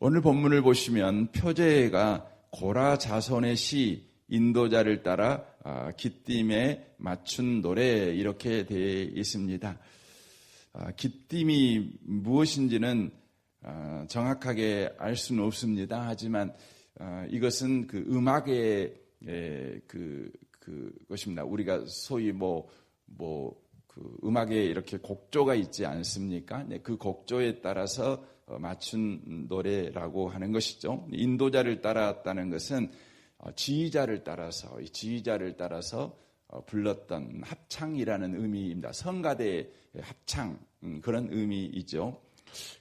오늘 본문을 보시면 표제가 고라 자손의 시 인도자를 따라 기띔에 맞춘 노래 이렇게 되어 있습니다. 기띔이 무엇인지는 정확하게 알 수는 없습니다. 하지만 이것은 그 음악의 그것입니다. 우리가 소위 그 음악에 이렇게 곡조가 있지 않습니까? 네, 그 곡조에 따라서 맞춘 노래라고 하는 것이죠. 인도자를 따랐다는 것은 지휘자를 따라서 불렀던 합창이라는 의미입니다. 성가대 합창 그런 의미이죠.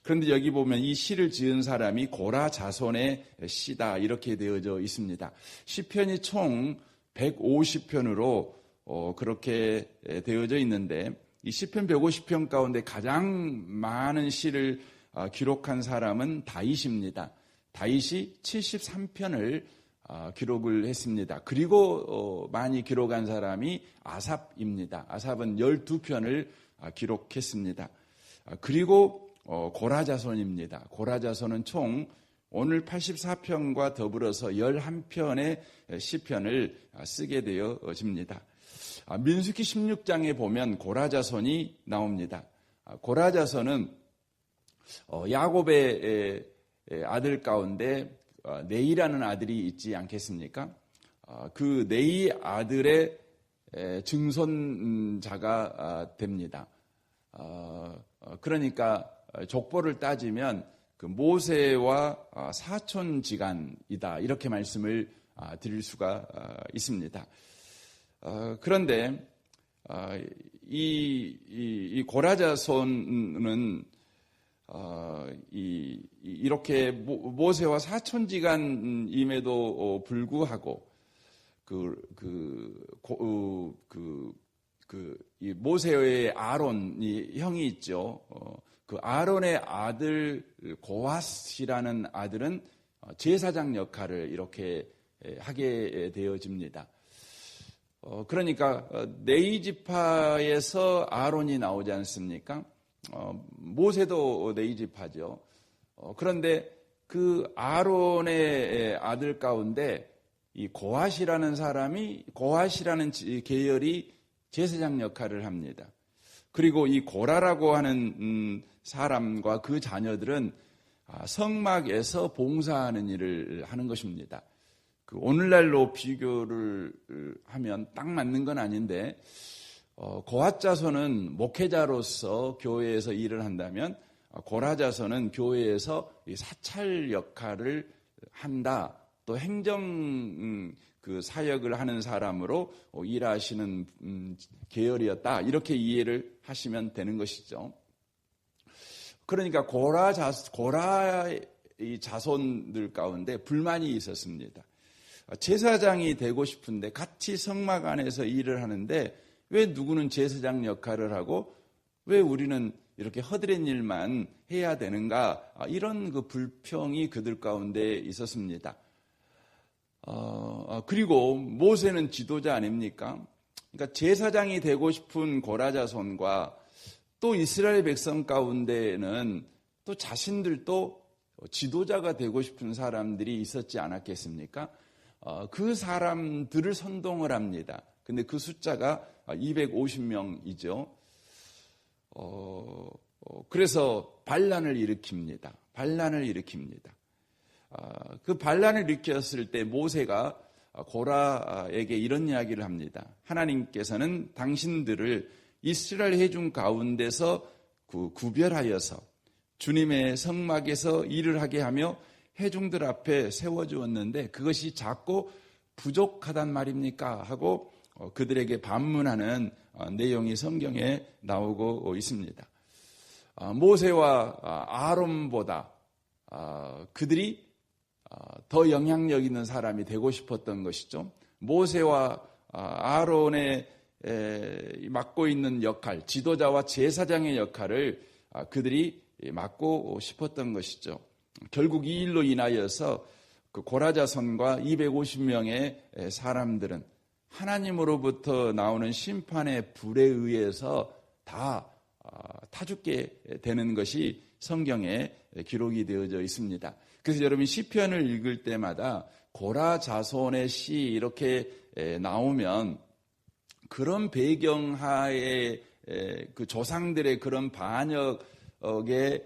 그런데 여기 보면 이 시를 지은 사람이 고라 자손의 시다 이렇게 되어져 있습니다. 시편이 총 150편으로 그렇게 되어져 있는데 이 시편 150편 가운데 가장 많은 시를 기록한 사람은 다윗입니다. 다윗이 73편을 기록을 했습니다. 그리고 많이 기록한 사람이 아삽입니다. 아삽은 12편을 기록했습니다. 그리고 고라 자손입니다. 고라 자손은 총 오늘 84편과 더불어서 11편의 시편을 쓰게 되어집니다. 민수기 16장에 보면 고라 자손이 나옵니다. 고라 자손은 야곱의 아들 가운데 네이라는 아들이 있지 않겠습니까? 그 네이 아들의 증손자가 됩니다. 그러니까 족보를 따지면 그 모세와 사촌지간이다 이렇게 말씀을 드릴 수가 있습니다. 그런데 이 고라 자손은 이렇게 모세와 사촌지간임에도 불구하고 이 모세의 아론이 형이 있죠. 그 아론의 아들 고핫이라는 아들은 제사장 역할을 이렇게 하게 되어집니다. 그러니까 네이 지파에서 아론이 나오지 않습니까? 모세도 네이 지파죠. 그런데 그 아론의 아들 가운데 이 고핫이라는 계열이 제사장 역할을 합니다. 그리고 이 고라라고 하는 사람과 그 자녀들은 성막에서 봉사하는 일을 하는 것입니다. 그 오늘날로 비교를 하면 딱 맞는 건 아닌데 고핫 자손은 목회자로서 교회에서 일을 한다면 고라 자손은 교회에서 사찰 역할을 한다. 또 행정 그 사역을 하는 사람으로 일하시는 계열이었다. 이렇게 이해를 하시면 되는 것이죠. 그러니까 고라의 자손들 가운데 불만이 있었습니다. 제사장이 되고 싶은데 같이 성막 안에서 일을 하는데 왜 누구는 제사장 역할을 하고 왜 우리는 이렇게 허드렛 일만 해야 되는가? 이런 그 불평이 그들 가운데 있었습니다. 그리고 모세는 지도자 아닙니까? 그러니까 제사장이 되고 싶은 고라 자손과 또 이스라엘 백성 가운데는 또 자신들도 지도자가 되고 싶은 사람들이 있었지 않았겠습니까? 그 사람들을 선동을 합니다. 근데 그 숫자가 250명이죠. 그래서 반란을 일으킵니다. 그 반란을 일으켰을 때 모세가 고라에게 이런 이야기를 합니다. 하나님께서는 당신들을 이스라엘 회중 가운데서 구별하여서 주님의 성막에서 일을 하게 하며 회중들 앞에 세워주었는데 그것이 작고 부족하단 말입니까? 하고 그들에게 반문하는 내용이 성경에 나오고 있습니다. 모세와 아론보다 그들이 더 영향력 있는 사람이 되고 싶었던 것이죠. 모세와 아론의 맡고 있는 역할, 지도자와 제사장의 역할을 그들이 맡고 싶었던 것이죠. 결국 이 일로 인하여서 그 고라 자손과 250명의 사람들은 하나님으로부터 나오는 심판의 불에 의해서 다 죽게 되는 것이 성경에 기록이 되어져 있습니다. 그래서 여러분 시편을 읽을 때마다 고라 자손의 시 이렇게 나오면 그런 배경하에 그 조상들의 그런 반역의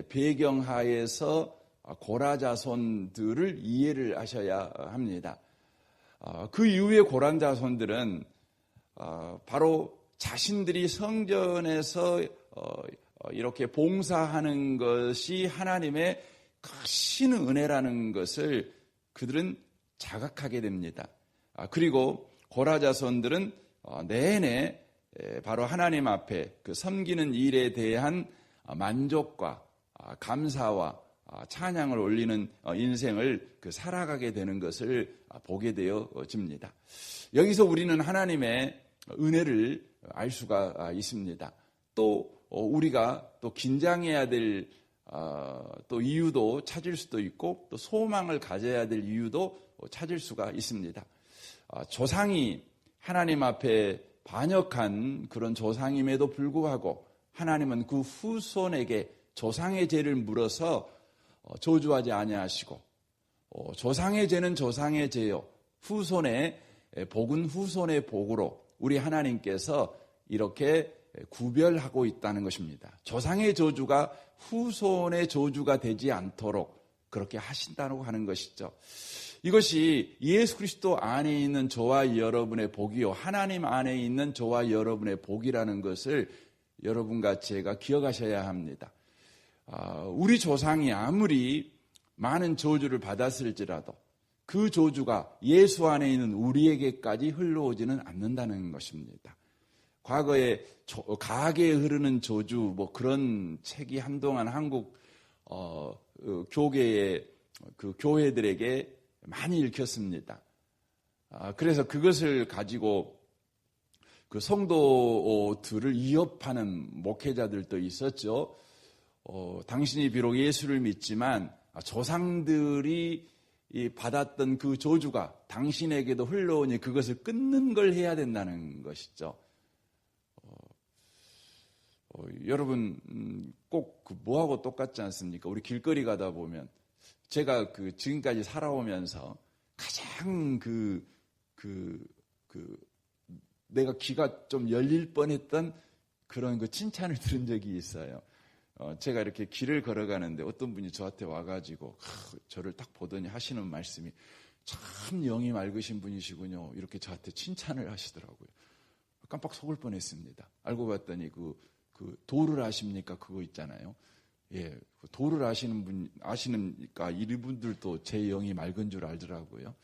배경하에서 고라 자손들을 이해를 하셔야 합니다. 그 이후에 고라 자손들은 바로 자신들이 성전에서 이렇게 봉사하는 것이 하나님의 크신 은혜라는 것을 그들은 자각하게 됩니다. 그리고 고라 자손들은 내내 바로 하나님 앞에 그 섬기는 일에 대한 만족과 감사와 찬양을 올리는 인생을 살아가게 되는 것을 보게 되어집니다. 여기서 우리는 하나님의 은혜를 알 수가 있습니다. 또 우리가 또 긴장해야 될 또 이유도 찾을 수도 있고 또 소망을 가져야 될 이유도 찾을 수가 있습니다. 조상이 하나님 앞에 반역한 그런 조상임에도 불구하고 하나님은 그 후손에게 조상의 죄를 물어서 저주하지 아니하시고 조상의 죄는 조상의 죄요 후손의 복은 후손의 복으로 우리 하나님께서 이렇게 구별하고 있다는 것입니다. 조상의 저주가 후손의 저주가 되지 않도록 그렇게 하신다고 하는 것이죠. 이것이 예수 그리스도 안에 있는 저와 여러분의 복이요 하나님 안에 있는 저와 여러분의 복이라는 것을 여러분과 제가 기억하셔야 합니다. 우리 조상이 아무리 많은 저주를 받았을지라도 그 저주가 예수 안에 있는 우리에게까지 흘러오지는 않는다는 것입니다. 과거에 가게에 흐르는 저주 뭐 그런 책이 한동안 한국 교계의 그 교회들에게 많이 읽혔습니다. 그래서 그것을 가지고 그 성도들을 위협하는 목회자들도 있었죠. 당신이 비록 예수를 믿지만 조상들이 받았던 그 저주가 당신에게도 흘러오니 그것을 끊는 걸 해야 된다는 것이죠. 여러분 꼭 뭐하고 똑같지 않습니까? 우리 길거리 가다 보면 제가 지금까지 살아오면서 가장 내가 귀가 좀 열릴 뻔했던 그런 칭찬을 들은 적이 있어요. 제가 이렇게 길을 걸어가는데 어떤 분이 저한테 와가지고 저를 딱 보더니 하시는 말씀이 참 영이 맑으신 분이시군요. 이렇게 저한테 칭찬을 하시더라고요. 깜빡 속을 뻔했습니다. 알고 봤더니 그 도를 아십니까? 그거 있잖아요. 예, 도를 아시니까 이분들도 제 영이 맑은 줄 알더라고요.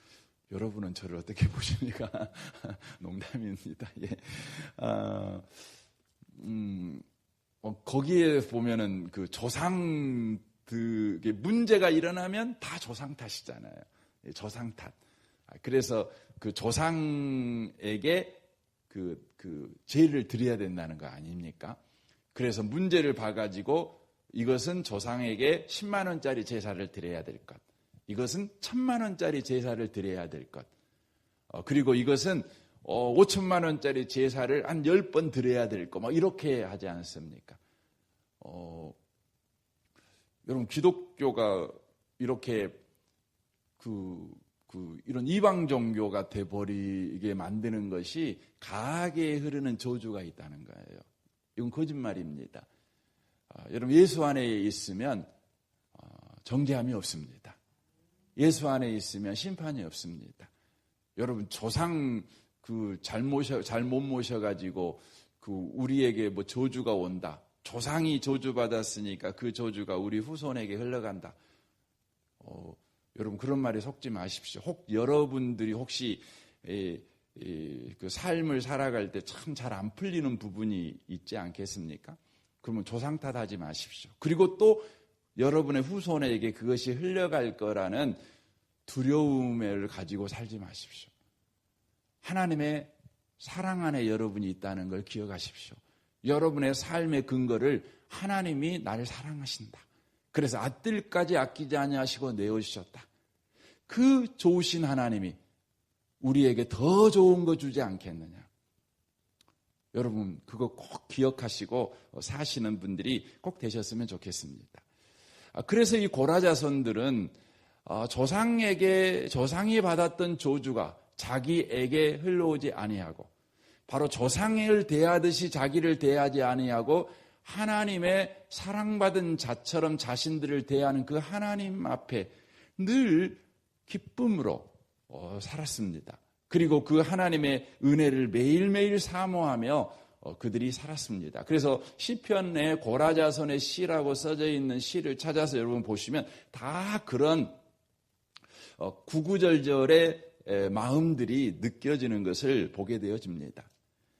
여러분은 저를 어떻게 보십니까? 농담입니다. 예. 거기에 보면은 그 조상들의 문제가 일어나면 다 조상 탓이잖아요. 조상 탓. 그래서 그 조상에게 그 죄를 드려야 된다는 거 아닙니까? 그래서 문제를 봐가지고 이것은 조상에게 10만 원짜리 제사를 드려야 될 것. 이것은 1000만 원짜리 제사를 드려야 될 것. 그리고 이것은 5천만 원짜리 제사를 한 10번 드려야 될 것. 이렇게 하지 않습니까? 여러분 기독교가 이렇게 이런 이방 종교가 돼버리게 만드는 것이 가하게 흐르는 저주가 있다는 거예요. 이건 거짓말입니다. 여러분 예수 안에 있으면 정죄함이 없습니다. 예수 안에 있으면 심판이 없습니다. 여러분 조상 잘못 모셔가지고 우리에게 뭐 저주가 온다. 조상이 저주 받았으니까 그 저주가 우리 후손에게 흘러간다. 여러분 그런 말에 속지 마십시오. 여러분들이 혹시 그 삶을 살아갈 때 참 잘 안 풀리는 부분이 있지 않겠습니까? 그러면 조상 탓하지 마십시오. 그리고 또 여러분의 후손에게 그것이 흘러갈 거라는 두려움을 가지고 살지 마십시오. 하나님의 사랑 안에 여러분이 있다는 걸 기억하십시오. 여러분의 삶의 근거를 하나님이 나를 사랑하신다. 그래서 아들까지 아끼지 아니하시고 내어주셨다. 그 좋으신 하나님이 우리에게 더 좋은 거 주지 않겠느냐. 여러분 그거 꼭 기억하시고 사시는 분들이 꼭 되셨으면 좋겠습니다. 그래서 이 고라 자손들은 조상이 받았던 저주가 자기에게 흘러오지 아니하고, 바로 조상을 대하듯이 자기를 대하지 아니하고 하나님의 사랑받은 자처럼 자신들을 대하는 그 하나님 앞에 늘 기쁨으로 살았습니다. 그리고 그 하나님의 은혜를 매일매일 사모하며 그들이 살았습니다. 그래서 시편에 고라 자손의 시라고 써져 있는 시를 찾아서 여러분 보시면 다 그런 구구절절의 마음들이 느껴지는 것을 보게 되어집니다.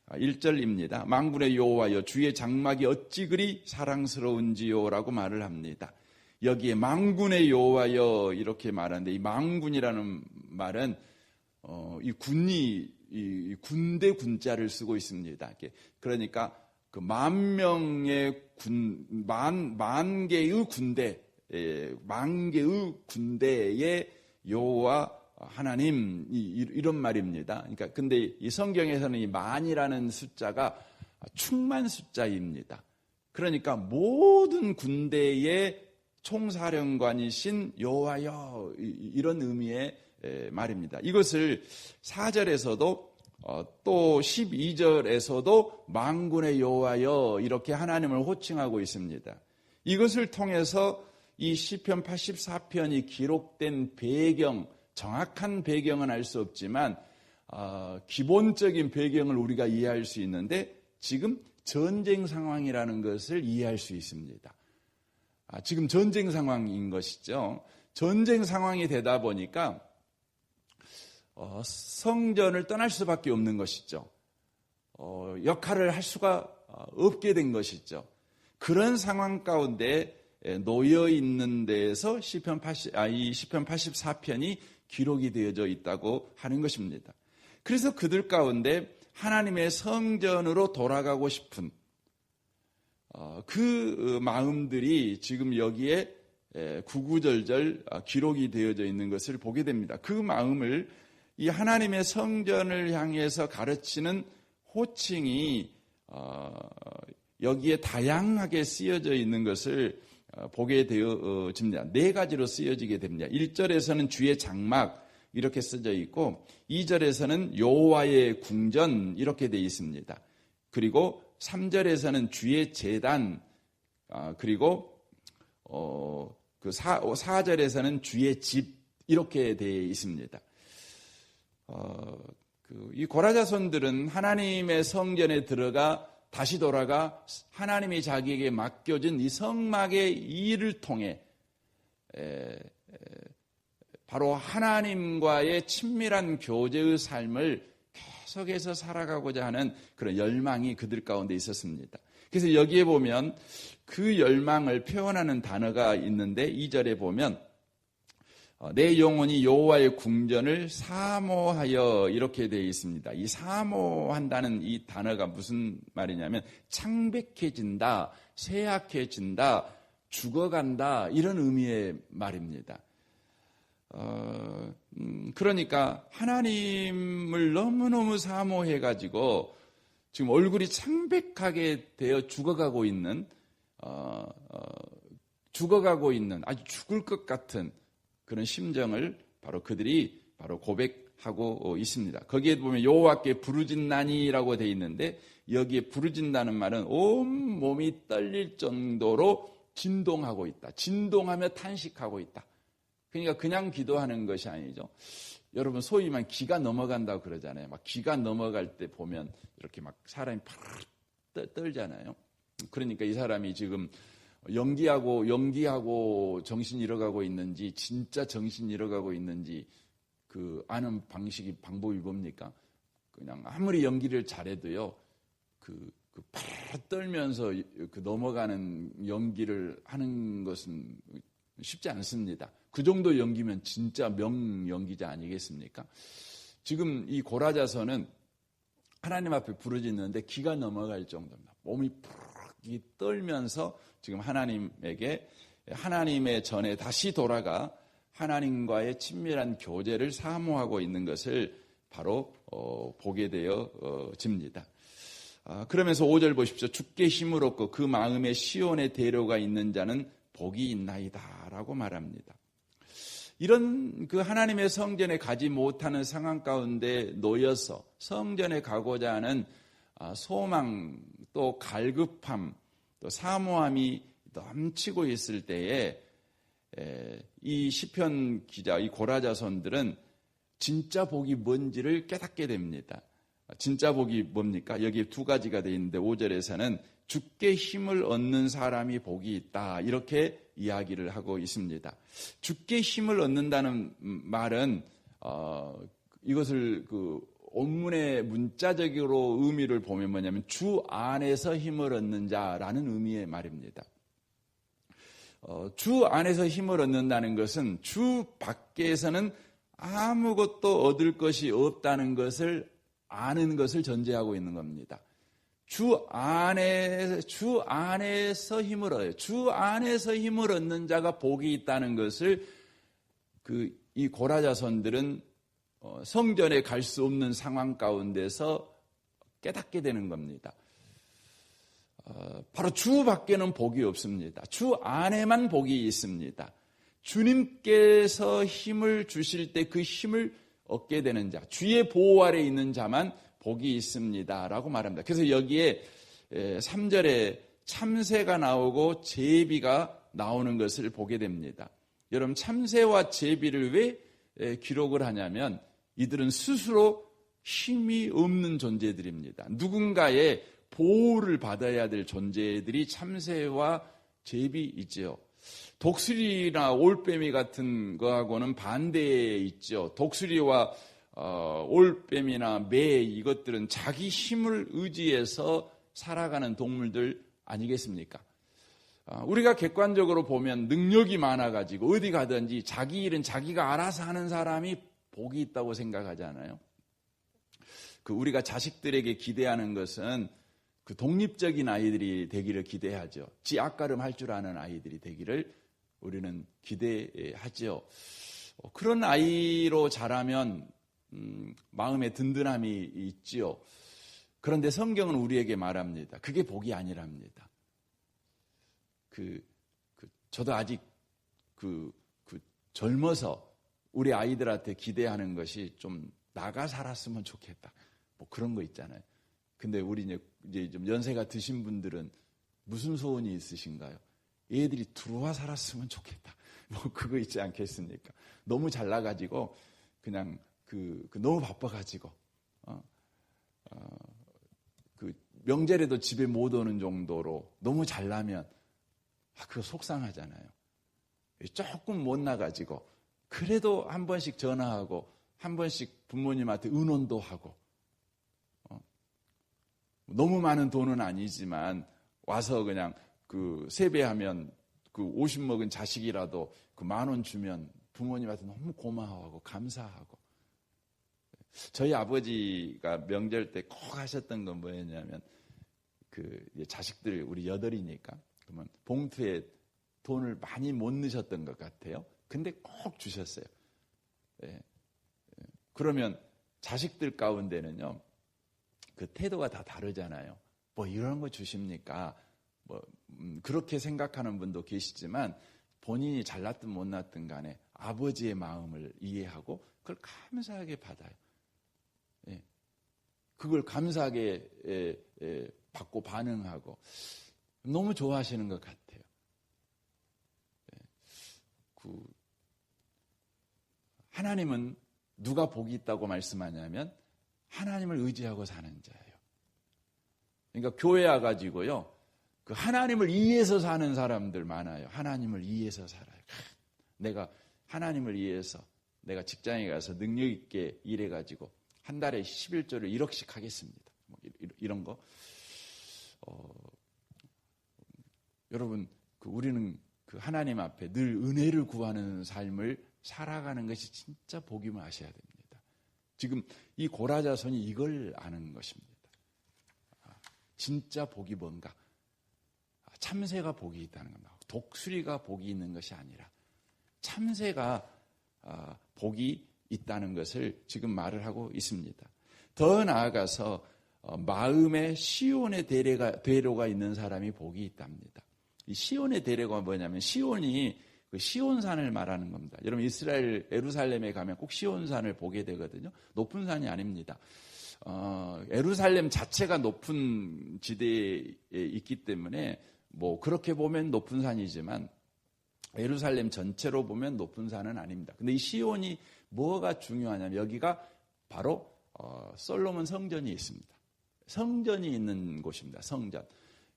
1절입니다. 만군의 여호와여, 주의 장막이 어찌 그리 사랑스러운지요 라고 말을 합니다. 여기에 만군의 여호와여 이렇게 말하는데, 이 만군이라는 말은 이 군이 이 군대 군자를 쓰고 있습니다. 그러니까 그 만 명의 만 개의 군대, 만 개의 군대의 여호와 하나님, 이런 말입니다. 그러니까 근데 이 성경에서는 이 만이라는 숫자가 충만 숫자입니다. 그러니까 모든 군대의 총사령관이신 여호와여, 이런 의미의 말입니다. 이것을 4절에서도 또 12절에서도 만군의 여호와여 이렇게 하나님을 호칭하고 있습니다. 이것을 통해서 이 시편 84편이 기록된 배경, 정확한 배경은 알 수 없지만 기본적인 배경을 우리가 이해할 수 있는데, 지금 전쟁 상황이라는 것을 이해할 수 있습니다. 지금 전쟁 상황인 것이죠. 전쟁 상황이 되다 보니까 성전을 떠날 수밖에 없는 것이죠. 역할을 할 수가 없게 된 것이죠. 그런 상황 가운데 놓여 있는 데에서 시편 84편이 기록이 되어져 있다고 하는 것입니다. 그래서 그들 가운데 하나님의 성전으로 돌아가고 싶은 그 마음들이 지금 여기에 구구절절 기록이 되어져 있는 것을 보게 됩니다. 그 마음을 이 하나님의 성전을 향해서 가르치는 호칭이 여기에 다양하게 쓰여져 있는 것을 보게 되어집니다. 4가지로 쓰여지게 됩니다. 1절에서는 주의 장막 이렇게 써져 있고, 2절에서는 여호와의 궁전 이렇게 되어 있습니다. 그리고 3절에서는 주의 제단, 그리고 4절에서는 주의 집 이렇게 되어 있습니다. 이 고라 자손들은 하나님의 성전에 들어가 다시 돌아가 하나님이 자기에게 맡겨진 이 성막의 일을 통해 바로 하나님과의 친밀한 교제의 삶을 계속해서 살아가고자 하는 그런 열망이 그들 가운데 있었습니다. 그래서 여기에 보면 그 열망을 표현하는 단어가 있는데, 2절에 보면 내 영혼이 여호와의 궁전을 사모하여 이렇게 되어 있습니다. 이 사모한다는 이 단어가 무슨 말이냐면 창백해진다, 쇠약해진다, 죽어간다, 이런 의미의 말입니다. 그러니까 하나님을 너무너무 사모해가지고 지금 얼굴이 창백하게 되어 죽어가고 있는 아주 죽을 것 같은 그런 심정을 바로 그들이 바로 고백하고 있습니다. 거기에 보면 여호와께 부르짖나니라고 되어 있는데, 여기에 부르짖다는 말은 온 몸이 떨릴 정도로 진동하고 있다. 진동하며 탄식하고 있다. 그러니까 그냥 기도하는 것이 아니죠. 여러분 소위 말 기가 넘어간다고 그러잖아요. 막 기가 넘어갈 때 보면 이렇게 막 사람이 팍 떨잖아요. 그러니까 이 사람이 지금 연기하고 정신 잃어가고 있는지, 진짜 정신 잃어가고 있는지 그 아는 방법이 뭡니까? 그냥 아무리 연기를 잘해도요, 팍 떨면서 그 넘어가는 연기를 하는 것은 쉽지 않습니다. 그 정도 연기면 진짜 명연기자 아니겠습니까? 지금 이 고라 자손은 하나님 앞에 부르짖는데 기가 넘어갈 정도입니다. 몸이 푹 떨면서 지금 하나님의 전에 다시 돌아가 하나님과의 친밀한 교제를 사모하고 있는 것을 바로 보게 되어집니다. 그러면서 5절 보십시오. 주께 힘을 얻고 그 마음에 시온의 대로가 있는 자는 복이 있나이다라고 말합니다. 이런 그 하나님의 성전에 가지 못하는 상황 가운데 놓여서 성전에 가고자 하는 소망, 또 갈급함, 또 사모함이 넘치고 있을 때에 이 시편 기자, 이 고라 자손들은 진짜 복이 뭔지를 깨닫게 됩니다. 진짜 복이 뭡니까? 여기에 두 가지가 되어 있는데 5절에서는 주께 힘을 얻는 사람이 복이 있다, 이렇게 이야기를 하고 있습니다. 주께 힘을 얻는다는 말은 이것을 그 원문의 문자적으로 의미를 보면 뭐냐면 주 안에서 힘을 얻는 자라는 의미의 말입니다. 주 안에서 힘을 얻는다는 것은 주 밖에서는 아무것도 얻을 것이 없다는 것을 아는 것을 전제하고 있는 겁니다. 주 안에서 힘을 얻어요. 주 안에서 힘을 얻는 자가 복이 있다는 것을 이 고라 자손들은 성전에 갈 수 없는 상황 가운데서 깨닫게 되는 겁니다. 바로 주 밖에는 복이 없습니다. 주 안에만 복이 있습니다. 주님께서 힘을 주실 때 그 힘을 얻게 되는 자, 주의 보호 아래 있는 자만 복이 있습니다라고 말합니다. 그래서 여기에 3절에 참새가 나오고 제비가 나오는 것을 보게 됩니다. 여러분, 참새와 제비를 왜 기록을 하냐면 이들은 스스로 힘이 없는 존재들입니다. 누군가의 보호를 받아야 될 존재들이 참새와 제비이지요. 독수리나 올빼미 같은 거하고는 반대에 있죠. 독수리와 올빼미나 매, 이것들은 자기 힘을 의지해서 살아가는 동물들 아니겠습니까? 우리가 객관적으로 보면 능력이 많아가지고 어디 가든지 자기 일은 자기가 알아서 하는 사람이 복이 있다고 생각하잖아요. 우리가 자식들에게 기대하는 것은 그 독립적인 아이들이 되기를 기대하죠. 지 앞가름 할 줄 아는 아이들이 되기를 우리는 기대하죠. 그런 아이로 자라면 마음에 든든함이 있지요. 그런데 성경은 우리에게 말합니다. 그게 복이 아니랍니다. 저도 아직 젊어서 우리 아이들한테 기대하는 것이 좀 나가 살았으면 좋겠다. 뭐 그런 거 있잖아요. 근데 우리 이제 좀 연세가 드신 분들은 무슨 소원이 있으신가요? 애들이 들어와 살았으면 좋겠다. 뭐 그거 있지 않겠습니까? 너무 잘나가지고 그냥 너무 바빠가지고 명절에도 집에 못 오는 정도로 너무 잘나면 그거 속상하잖아요. 조금 못 나가지고 그래도 한 번씩 전화하고 한 번씩 부모님한테 의논도 하고 너무 많은 돈은 아니지만 와서 그냥 세배하면 50 먹은 자식이라도 10,000원 주면 부모님한테 너무 고마워하고 감사하고. 저희 아버지가 명절 때 꼭 하셨던 건 뭐였냐면 자식들 우리 8이니까 그러면 봉투에 돈을 많이 못 넣으셨던 것 같아요. 근데 꼭 주셨어요. 그러면 자식들 가운데는요, 태도가 다 다르잖아요. 뭐 이런 거 주십니까? 그렇게 생각하는 분도 계시지만 본인이 잘났든 못났든 간에 아버지의 마음을 이해하고 그걸 감사하게 받아요. 그걸 감사하게 받고 반응하고 너무 좋아하시는 것 같아요. 하나님은 누가 복이 있다고 말씀하냐면 하나님을 의지하고 사는 자예요. 그러니까 교회 와가지고요, 하나님을 이해해서 사는 사람들 많아요. 하나님을 이해해서 살아요. 내가 하나님을 이해해서 내가 직장에 가서 능력 있게 일해가지고 한 달에 11조를 1억씩 하겠습니다. 뭐 이런 거. 여러분, 우리는 하나님 앞에 늘 은혜를 구하는 삶을 살아가는 것이 진짜 복임을 아셔야 됩니다. 지금 이 고라 자손이 이걸 아는 것입니다. 진짜 복이 뭔가? 참새가 복이 있다는 겁니다. 독수리가 복이 있는 것이 아니라 참새가 복이 있다는 것을 지금 말을 하고 있습니다. 더 나아가서 마음에 시온의 대로가 있는 사람이 복이 있답니다. 이 시온의 대로가 뭐냐면 시온이 그 시온산을 말하는 겁니다. 여러분 이스라엘 예루살렘에 가면 꼭 시온산을 보게 되거든요. 높은 산이 아닙니다. 예루살렘 자체가 높은 지대에 있기 때문에 뭐 그렇게 보면 높은 산이지만 예루살렘 전체로 보면 높은 산은 아닙니다. 근데 이 시온이 뭐가 중요하냐면 여기가 바로 솔로몬 성전이 있습니다. 성전이 있는 곳입니다. 성전.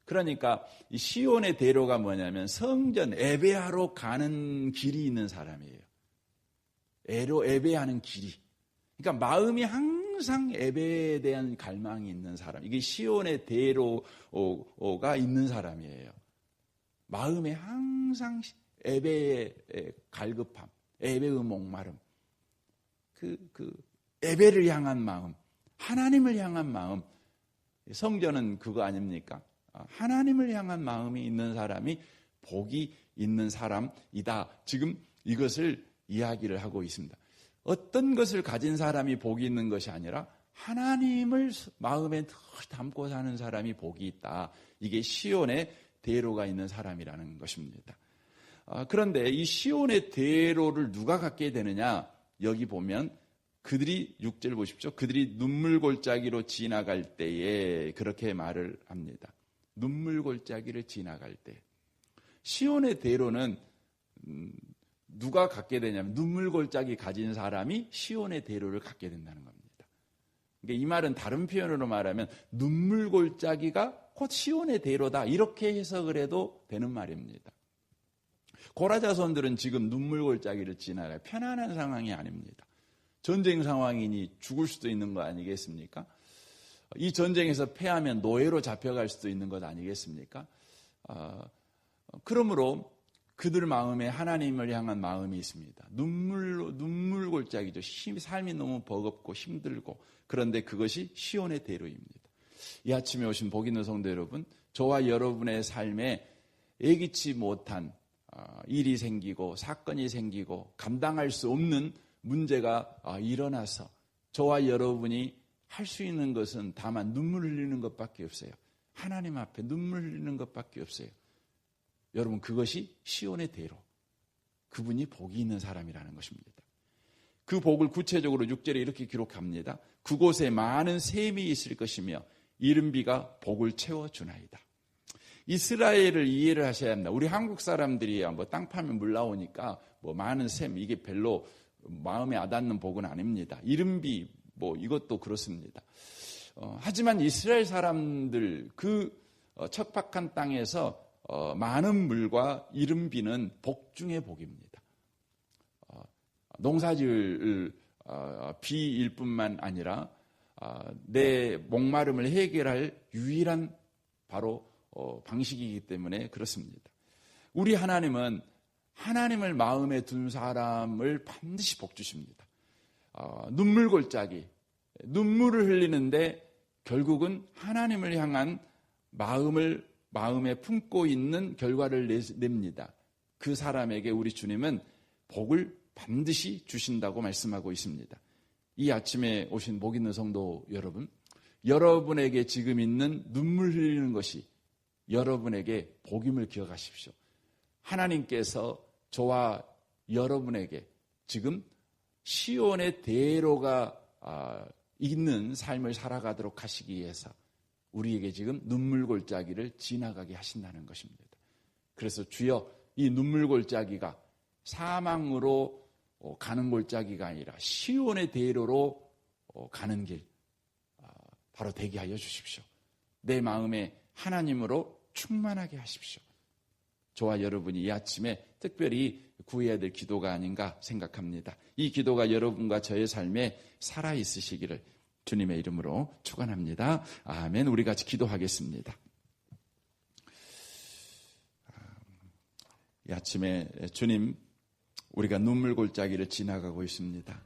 그러니까 이 시온의 대로가 뭐냐면 성전 예배하러 가는 길이 있는 사람이에요. 예배하는 길이. 그러니까 마음이 항상 예배에 대한 갈망이 있는 사람. 이게 시온의 대로가 있는 사람이에요. 마음에 항상 예배의 갈급함, 예배의 목마름. 그 예배를 향한 마음, 하나님을 향한 마음. 성전은 그거 아닙니까? 하나님을 향한 마음이 있는 사람이 복이 있는 사람이다. 지금 이것을 이야기를 하고 있습니다. 어떤 것을 가진 사람이 복이 있는 것이 아니라 하나님을 마음에 늘 담고 사는 사람이 복이 있다. 이게 시온의 대로가 있는 사람이라는 것입니다. 그런데 이 시온의 대로를 누가 갖게 되느냐? 여기 보면 그들이 6절 보십시오. 그들이 눈물골짜기로 지나갈 때에 그렇게 말을 합니다. 눈물골짜기를 지나갈 때. 시온의 대로는 누가 갖게 되냐면 눈물골짜기 가진 사람이 시온의 대로를 갖게 된다는 겁니다. 그러니까 이 말은 다른 표현으로 말하면 눈물골짜기가 곧 시온의 대로다. 이렇게 해석을 해도 되는 말입니다. 고라 자손들은 지금 눈물골짜기를 지나가요. 편안한 상황이 아닙니다. 전쟁 상황이니 죽을 수도 있는 거 아니겠습니까? 이 전쟁에서 패하면 노예로 잡혀갈 수도 있는 것 아니겠습니까? 그러므로 그들 마음에 하나님을 향한 마음이 있습니다. 눈물골짜기죠. 삶이 너무 버겁고 힘들고 그런데 그것이 시온의 대로입니다. 이 아침에 오신 복 있는 성도 여러분, 저와 여러분의 삶에 예기치 못한 일이 생기고 사건이 생기고 감당할 수 없는 문제가 일어나서 저와 여러분이 할 수 있는 것은 다만 눈물 흘리는 것밖에 없어요. 하나님 앞에 눈물 흘리는 것밖에 없어요. 여러분 그것이 시온의 대로. 그분이 복이 있는 사람이라는 것입니다. 그 복을 구체적으로 6절에 이렇게 기록합니다. 그곳에 많은 샘이 있을 것이며 이른 비가 복을 채워주나이다. 이스라엘을 이해를 하셔야 합니다. 우리 한국 사람들이 뭐 땅 파면 물 나오니까 뭐 많은 샘 이게 별로 마음에 와닿는 복은 아닙니다. 이른 비 뭐 이것도 그렇습니다. 하지만 이스라엘 사람들 그 척박한 땅에서 많은 물과 이른 비는 복 중의 복입니다. 농사지을 비일 뿐만 아니라 내 목마름을 해결할 유일한 바로 방식이기 때문에 그렇습니다. 우리 하나님은 하나님을 마음에 둔 사람을 반드시 복 주십니다. 눈물골짜기, 눈물을 흘리는데 결국은 하나님을 향한 마음에 품고 있는 결과를 냅니다. 그 사람에게 우리 주님은 복을 반드시 주신다고 말씀하고 있습니다. 이 아침에 오신 복 있는 성도 여러분, 여러분에게 지금 있는 눈물 흘리는 것이 여러분에게 복임을 기억하십시오. 하나님께서 저와 여러분에게 지금 시온의 대로가 있는 삶을 살아가도록 하시기 위해서 우리에게 지금 눈물골짜기를 지나가게 하신다는 것입니다. 그래서 주여 이 눈물골짜기가 사망으로 가는 골짜기가 아니라 시온의 대로로 가는 길 바로 되게 하여 주십시오. 내 마음에 하나님으로 충만하게 하십시오. 저와 여러분이 이 아침에 특별히 구해야 될 기도가 아닌가 생각합니다. 이 기도가 여러분과 저의 삶에 살아있으시기를 주님의 이름으로 축원합니다. 아멘. 우리 같이 기도하겠습니다. 이 아침에 주님, 우리가 눈물골짜기를 지나가고 있습니다.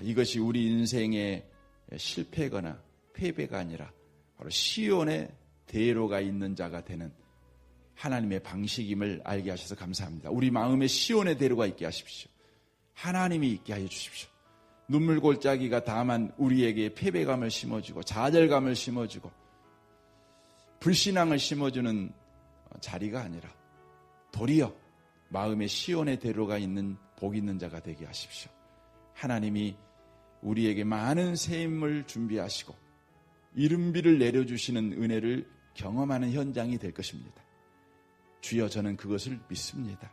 이것이 우리 인생의 실패거나 패배가 아니라 바로 시온의 대로가 있는 자가 되는 하나님의 방식임을 알게 하셔서 감사합니다. 우리 마음에 시온의 대로가 있게 하십시오. 하나님이 있게 하여 주십시오. 눈물골짜기가 다만 우리에게 패배감을 심어주고 좌절감을 심어주고 불신앙을 심어주는 자리가 아니라 도리어 마음의 시온의 대로가 있는 복 있는 자가 되게 하십시오. 하나님이 우리에게 많은 새 인물 준비하시고 이른비를 내려주시는 은혜를 경험하는 현장이 될 것입니다. 주여, 저는 그것을 믿습니다.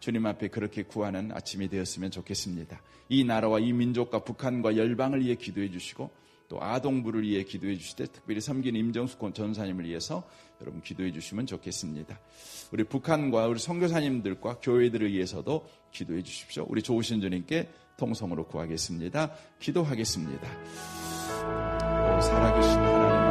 주님 앞에 그렇게 구하는 아침이 되었으면 좋겠습니다. 이 나라와 이 민족과 북한과 열방을 위해 기도해 주시고 또 아동부를 위해 기도해 주실 때 특별히 섬긴 임정숙 전사님을 위해서 여러분 기도해 주시면 좋겠습니다. 우리 북한과 우리 선교사님들과 교회들을 위해서도 기도해 주십시오. 우리 좋으신 주님께 통성으로 구하겠습니다. 기도하겠습니다. 살아계신 하나님,